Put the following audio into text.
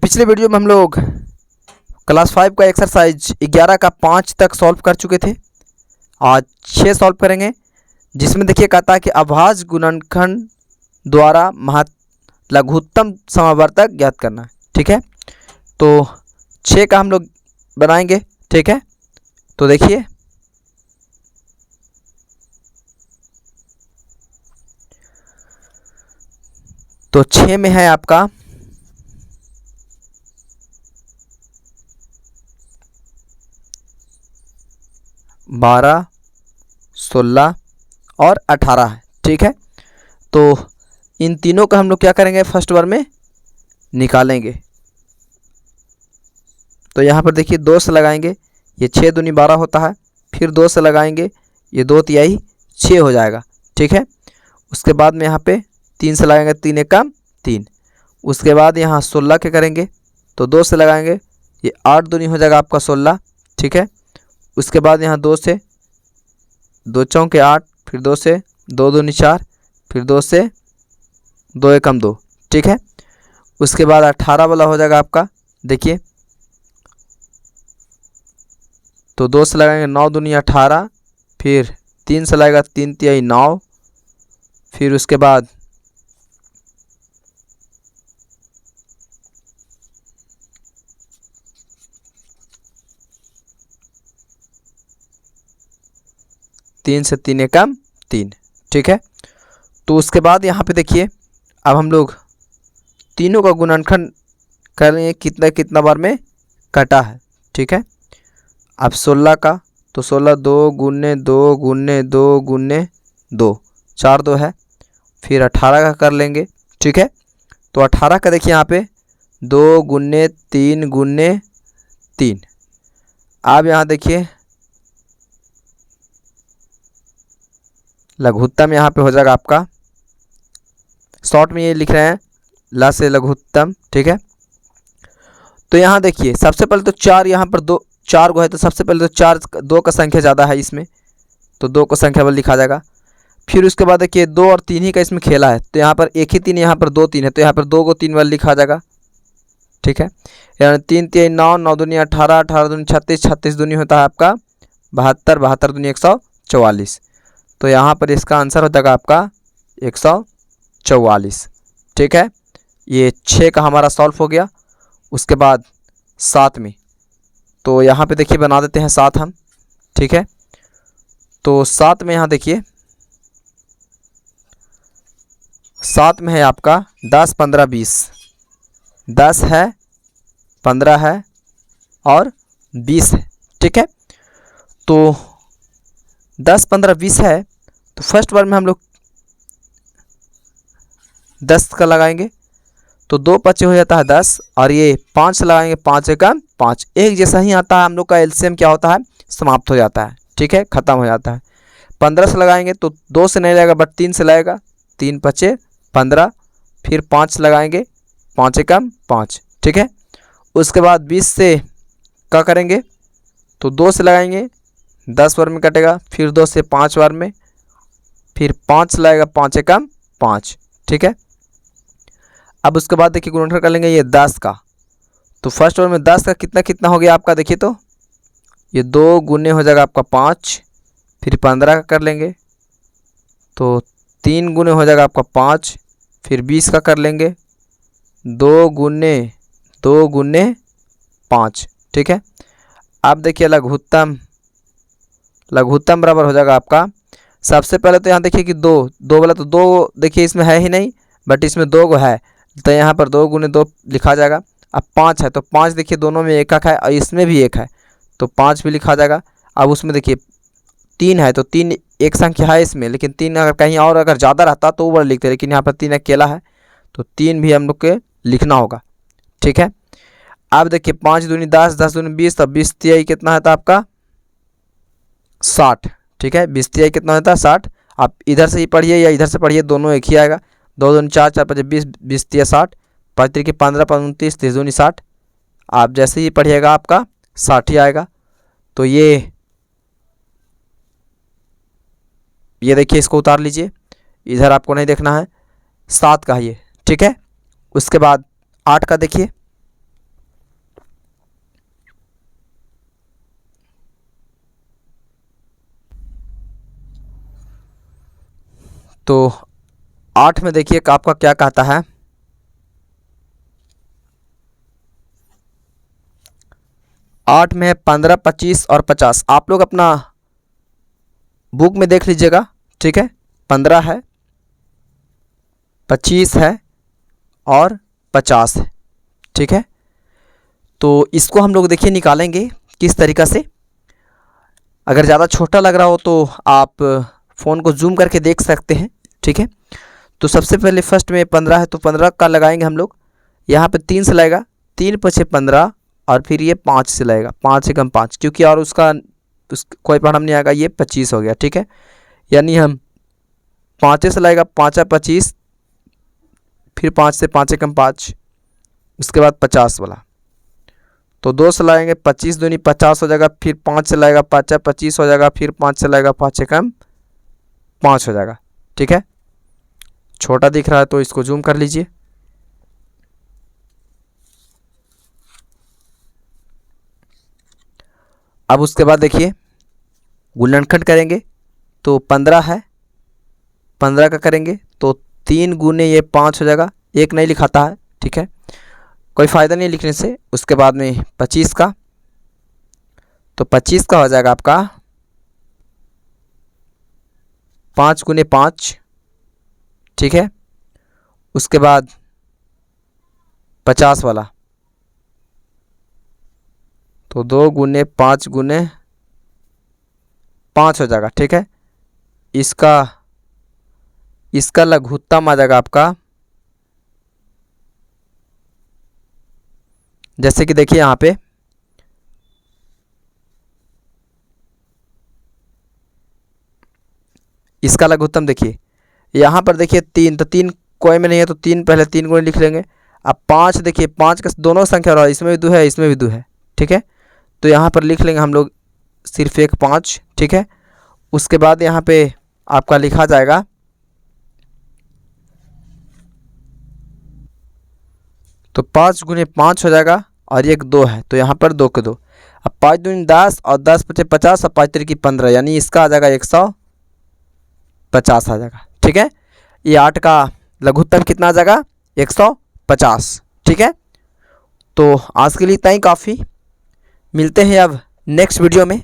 पिछले वीडियो में हम लोग क्लास 5 का एक्सरसाइज 11 का 5 तक सॉल्व कर चुके थे। आज 6 सॉल्व करेंगे, जिसमें देखिए कहता है कि अभाज्य गुणनखंड द्वारा लघुत्तम समावर्तक ज्ञात करना है। ठीक है, तो 6 का हम लोग बनाएंगे। ठीक है, तो देखिए तो 6 में है आपका 12, 16 और 18 है। ठीक है, तो इन तीनों का हम लोग क्या करेंगे, फर्स्ट बार में निकालेंगे। तो यहाँ पर देखिए 2 से लगाएंगे, ये 6 दूनी 12 होता है। फिर 2 से लगाएंगे, ये 2 तिहाई 6 हो जाएगा। ठीक है, उसके बाद में यहाँ पे 3 से लगाएंगे, 3 एक कम 3। उसके बाद यहाँ 16 के करेंगे, तो 2 से लगाएंगे, ये 8 दूनी हो जाएगा आपका 16। ठीक है, उसके बाद यहाँ 2 से 2 चौके 8, फिर 2 से 2 दूनी 4, फिर 2 से 2 एकम 2। ठीक है, उसके बाद 18 वाला हो जाएगा आपका। देखिए तो 2 से लगाएंगे, 9 दूनी 18, फिर 3 से लगेगा, 3 तिहाई 9, फिर उसके बाद 3 से 3 एकम 3। ठीक है, तो उसके बाद यहाँ पे देखिए अब हम लोग तीनों का गुणनखंड करेंगे, कितना कितना बार में कटा है। ठीक है, अब 16 का, तो 16 2 गुने 2 गुने 2 गुने 2, 4 2 है। फिर 18 का कर लेंगे। ठीक है, तो 18 का देखिए यहाँ पे 2 गुने 3 गुने 3। अब यहाँ देखिए लघुत्तम यहाँ पे हो जाएगा आपका, शॉर्ट में ये लिख रहे हैं ला से लघुत्तम। ठीक है, तो यहाँ देखिए सबसे पहले तो 4, यहाँ पर 2 4 गो है, तो सबसे पहले तो 4 2 का संख्या ज़्यादा है इसमें, तो 2 को संख्या बल लिखा जाएगा। फिर उसके बाद देखिए 2 और 3 ही का इसमें खेला है, तो यहाँ पर 1 ही 3, यहाँ पर 2 3 है, तो यहाँ पर 2 को 3 वाला लिखा जाएगा। ठीक है, यानी 3 3 9, 9 दूनी 18, 18 दूनी 36, 36 दूनी होता है आपका 72, 72 दूनी 144। तो यहाँ पर इसका आंसर हो जाएगा आपका 144। ठीक है, ये 6 का हमारा सॉल्व हो गया। उसके बाद 7 में, तो यहाँ पे देखिए बना देते हैं 7 हम। ठीक है, तो 7 में यहाँ देखिए 7 में है आपका 10 15 20, 10 है 15 है और 20 है। ठीक है, तो 10 15 20 है, तो फर्स्ट बार में हम लोग 10 का लगाएंगे, तो 2 5 हो जाता है 10, और ये 5 लगाएंगे, 5 एकम 5, एक जैसा ही आता है। हम लोग का एलसीएम क्या होता है, समाप्त हो जाता है। ठीक है, ख़त्म हो जाता है। 15 से लगाएंगे, तो 2 से नहीं लगेगा बट 3 से लगेगा, 3 5 15, फिर 5 लगाएंगे, 5 एकम 5। ठीक है, उसके बाद 20 से क्या करेंगे, तो 2 से लगाएंगे, 10 बार में कटेगा, फिर 2 से 5 बार में, फिर 5 लगेगा, 5 एकम 5। ठीक है, अब उसके बाद देखिए गुणनखंड कर लेंगे ये 10 का, तो फर्स्ट बार में 10 का कितना कितना हो गया आपका, देखिए तो ये 2 गुने हो जाएगा आपका 5, फिर 15 का कर लेंगे, तो 3 गुने हो जाएगा आपका 5, फिर 20 का कर लेंगे, 2 गुने 5। ठीक है, अब देखिए लघुत्तम बराबर हो जाएगा आपका, सबसे पहले तो यहाँ देखिए कि 2 वाला, तो 2 देखिए इसमें है ही नहीं, बट इसमें 2 गो है, तो यहाँ पर 2 गुने 2 लिखा जाएगा। अब 5 है, तो 5 देखिए दोनों में एक है और इसमें भी एक है, तो 5 भी लिखा जाएगा। अब उसमें देखिए 3 है, तो 3 एक संख्या है इसमें, लेकिन 3 अगर कहीं और अगर ज़्यादा रहता तो वो वाला लिखते, लेकिन यहाँ पर 3 अकेला है, तो 3 भी हम लोग के लिखना होगा। ठीक है, अब देखिए 5 दूनी 10, 10 दूनी 20, तो 20 तिहाई कितना होता है आपका 60। ठीक है, 20 तिहाई कितना होता है 60। आप इधर से ही पढ़िए या इधर से पढ़िए, दोनों एक ही आएगा। 2 दूनी 4, 4 5 20, 20 तिया 60, 5 तिया 15, 5 29, 30 दूनी 60। आप जैसे ही पढ़िएगा आपका 60 ही आएगा। तो ये देखिए इसको उतार लीजिए, इधर आपको नहीं देखना है, 7 का ये। ठीक है, उसके बाद 8 का देखिए, तो 8 में देखिए आपका क्या कहता है, 8 में है 15, 25 और 50। आप लोग अपना बुक में देख लीजिएगा, ठीक है। 15 है, 25 है और 50 है, ठीक है। तो इसको हम लोग देखिए निकालेंगे किस तरीक़ा से। अगर ज़्यादा छोटा लग रहा हो तो आप फ़ोन को जूम करके देख सकते हैं, ठीक है। तो सबसे पहले फर्स्ट में 15 है तो 15 का लगाएंगे हम लोग। यहाँ पे 3 से लगेगा, 3 पछे 15 और फिर ये 5 से लगेगा, 5 से कम 5, क्योंकि और उसका कोई पढ़म नहीं आएगा, ये 25 हो गया, ठीक है। यानी हम 5 से लगेगा, 5 25, फिर 5 से 5 कम 5, उसके बाद 50 वाला। तो 2 से लगाएंगे, 25 दूनी 50 हो जाएगा, फिर 5 से लगेगा, 5 25 हो जाएगा, फिर 5 से लगेगा, 5 कम 5 हो जाएगा, ठीक है। छोटा दिख रहा है तो इसको जूम कर लीजिए। अब उसके बाद देखिए गुणनखंड करेंगे तो 15 है, 15 का करेंगे तो 3 गुने ये 5 हो जाएगा, एक नहीं लिखाता है, ठीक है, कोई फ़ायदा नहीं लिखने से। उसके बाद में 25 का, तो 25 का हो जाएगा आपका 5 गुने 5, ठीक है। उसके बाद 50 वाला, तो 2 गुने 5 गुने 5 हो जाएगा, ठीक है। इसका लघुत्तम आ जाएगा आपका, जैसे कि देखिए यहाँ पे इसका लघुत्तम देखिए, यहाँ पर देखिए 3, तो 3 कोई में नहीं है तो 3 पहले 3 गुणे लिख लेंगे। अब 5 देखिए, 5 का दोनों संख्या रहा, इसमें भी 2 है, इसमें भी 2 है, ठीक है। तो यहाँ पर लिख लेंगे हम लोग सिर्फ एक 5, ठीक है। उसके बाद यहाँ पे आपका लिखा जाएगा तो 5 गुने 5 हो जाएगा और एक 2 है तो यहाँ पर 2 के 2। अब 5 दूनी 10 और 10 पचे 50 और 5 तिरकी 15, यानी इसका आ जाएगा 150 आ जाएगा, ठीक है। ये 8 का लघुत्तम कितना आ जाएगा, 150, ठीक है। तो आज के लिए इतना ही काफ़ी, मिलते हैं अब नेक्स्ट वीडियो में।